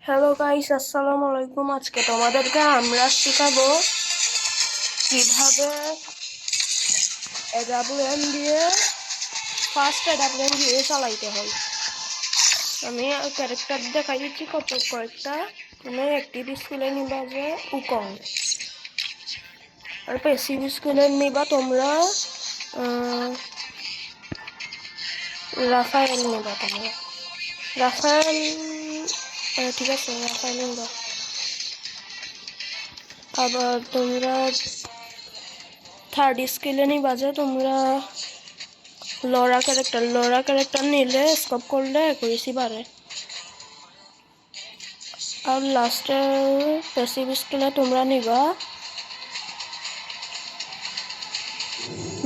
Hello guys, আসসালামু আলাইকুম। আজকে তোমাদেরকে আমরা শেখাবো কিভাবে এডাব্লিউএম দিয়ে ফার্স্ট এডাব্লিউএম দিয়ে চালাইতে হয়। আমি ক্যারেক্টার দেখাই দিচ্ছি কয়েকটা। তুমি অ্যাক্টিভ স্কুলে নিবা যে উকং, আর প্যাসিভ স্কুলে নিবা তোমরা রাফায়েল নিবা। তোমরা রাফায়েল, ঠিক আছে, রাফায়েল নিবা। আবার তোমরা থার্ড স্কেলে নিবা যে তোমরা লরা ক্যারেক্টার নিলে স্কোপ করলে অ্যাকুরেসি বাড়ে। আর লাস্টে প্যাসিভ স্কেলে তোমরা নিবা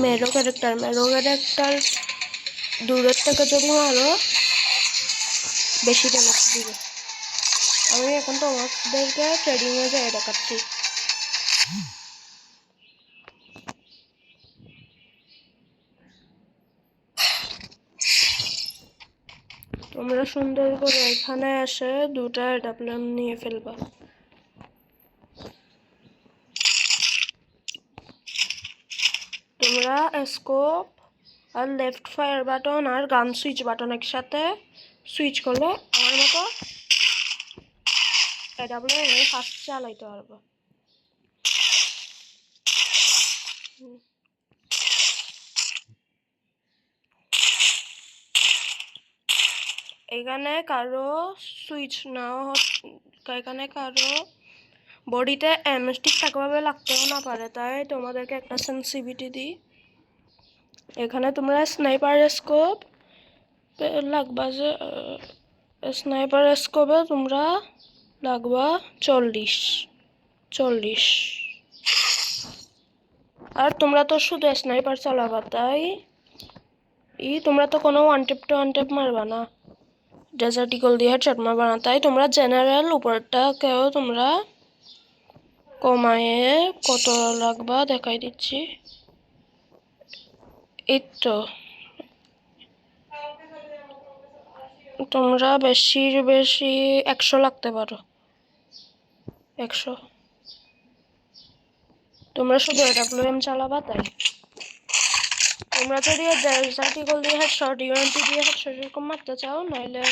মেরো ক্যারেক্টার দূরের থেকে যদি মারো বেশি ড্যামেজ দিবে। আমি এখন তোমাদেরকে ট্রেডিংয়ে যাই দেখাচ্ছি। তোমরা সুন্দর করে এখানে এসে দুটা এডাব্লিউএম নিয়ে ফেলবা। তোমরা স্কোপ আর লেফট ফায়ার বাটন আর গান সুইচ বাটন একসাথে সুইচ করলে আমার মতো এডাব্লিউএম ফাস্ট চালাইতে পারবো। এখানে কারো সুইচ নাও, এখানে কারো বডিতে এমস্টিক থাকবে লাগতেও না পারে, তাই তোমাদেরকে একটা সেন্সিভিটি দিই। এখানে তোমরা স্নাইপার স্কোপ লাগবা যে স্নাইপার স্কোপে তোমরা লাগবা 40। আর তোমরা তো শুধু স্নাইপার চালাবা, তাই তোমরা তো কোনো ওয়ান টেপ মারবা না, ডেজার্ট ইগল দিয়ে হেডশট মারবা না। তাই তোমরা জেনারেল উপরটাকেও তোমরা কমায়ে কত লাগবা দেখাই দিচ্ছি। এই তো তোমরা বেশি 100 লাগতে পারো, 100। তোমরা শুধু এডাব্লিউএম চালাবা, তাই তোমরা যদি ডেজার্ট ইগল দিয়ে হেডশট, ইউএমপি দিয়ে হেডশট এরকম মারতে চাও, নাহলে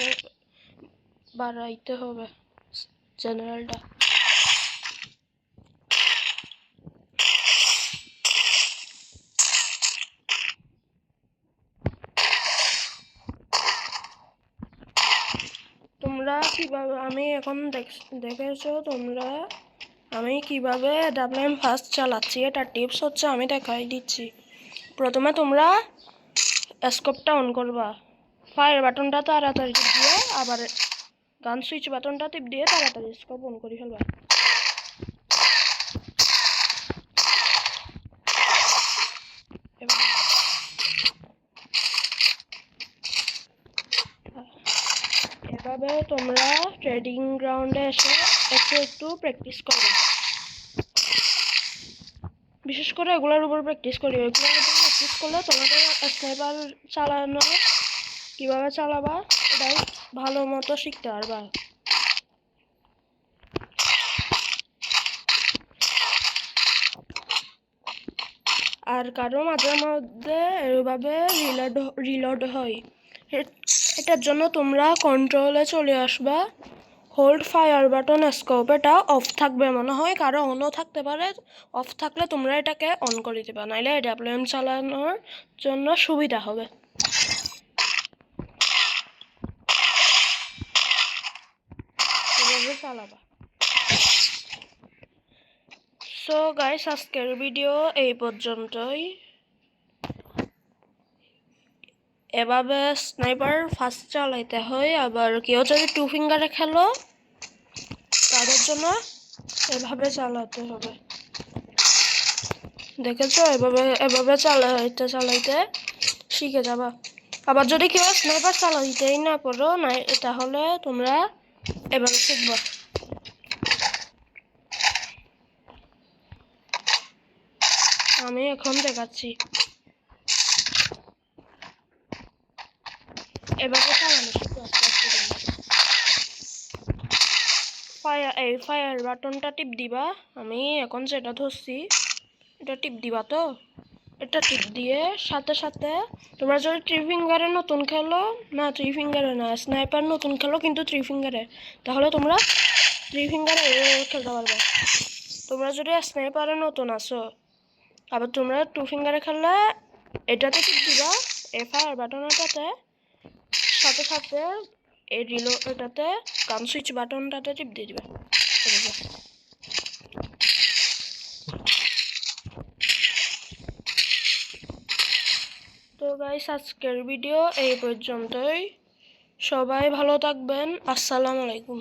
বাড়াইতে হবে জেনারেলটা। তোমরা কিভাবে, আমি এখন দেখেছো তোমরা আমি কিভাবে এডাব্লিউএম ফার্স্ট চালাচ্ছি, এটা টিপস হচ্ছে আমি দেখাই দিচ্ছি। প্রথমে তোমরা স্কোপটা অন করবা, ফায়ার বাটনটা তাড়াতাড়ি দিয়ে আবার গান সুইচ বাটনটা টিপ দিয়ে তাড়াতাড়ি স্কোপ অন করে ফেলবা। এভাবে তোমরা ট্রেডিং গ্রাউন্ডে এসে একটু প্র্যাকটিস করবে, বিশেষ করে এগুলোর উপর প্র্যাকটিস করি। এগুলোর উপর প্র্যাকটিস করলে তোমাদের স্নাইপার চালানো কীভাবে চালাবা এটাই ভালো মতো শিখতে পারবা। আর কারো মাঝে মধ্যে এভাবে রিলোড হয়, এটার জন্য তোমরা কন্ট্রোলে চলে আসবা, হোল্ড ফায়ার বাটন স্কোপ, এটা অফ থাকবে মনে হয়, কারো অনও থাকতে পারে। অফ থাকলে তোমরা এটাকে অন করে দেবা, নাইলে এডাব্লিউএম চালানোর জন্য সুবিধা হবে। এভাবে চালাবা। সো গাইস, আজকের ভিডিও এই পর্যন্তই। এভাবে স্নাইপার ফার্স্ট চালাইতে হয়। আবার কেউ যদি 2 ফিঙ্গারে খেলো তাদের জন্য এভাবে চালাতে হবে। দেখেছো, এভাবে চালাইতে শিখে যাবা। আবার যদি কেউ স্নাইপার চালাইতেই না পারো না, তাহলে তোমরা এভাবে শিখবা। আমি এখন দেখাচ্ছি এভাবে চালানো শিখবো আস্তে আস্তে। ফায়ার বাটনটা টিপ দিবা। আমি এখন যেটা ধরছি এটা টিপ দিবা। তো এটা টিপ দিয়ে সাথে সাথে তোমরা যদি 3 ফিঙ্গারে নতুন খেলো, না 3 ফিঙ্গারে না, স্নাইপার নতুন খেলো কিন্তু 3 ফিঙ্গারে, তাহলে তোমরা 3 ফিঙ্গারে খেলতে পারবে। তোমরা যদি স্নাইপারে নতুন আসো, আবার তোমরা 2 ফিঙ্গারে খেললে এটাতে টিপ দিবা, এই ফায়ার বাটনটাতে, সাথে সাথে এই এটাতে গান সুইচ বাটনটাতে টিপ দিয়ে দিবা। তো গাইস, আজকের ভিডিও এই পর্যন্তই। সবাই ভালো থাকবেন। আসসালামু আলাইকুম।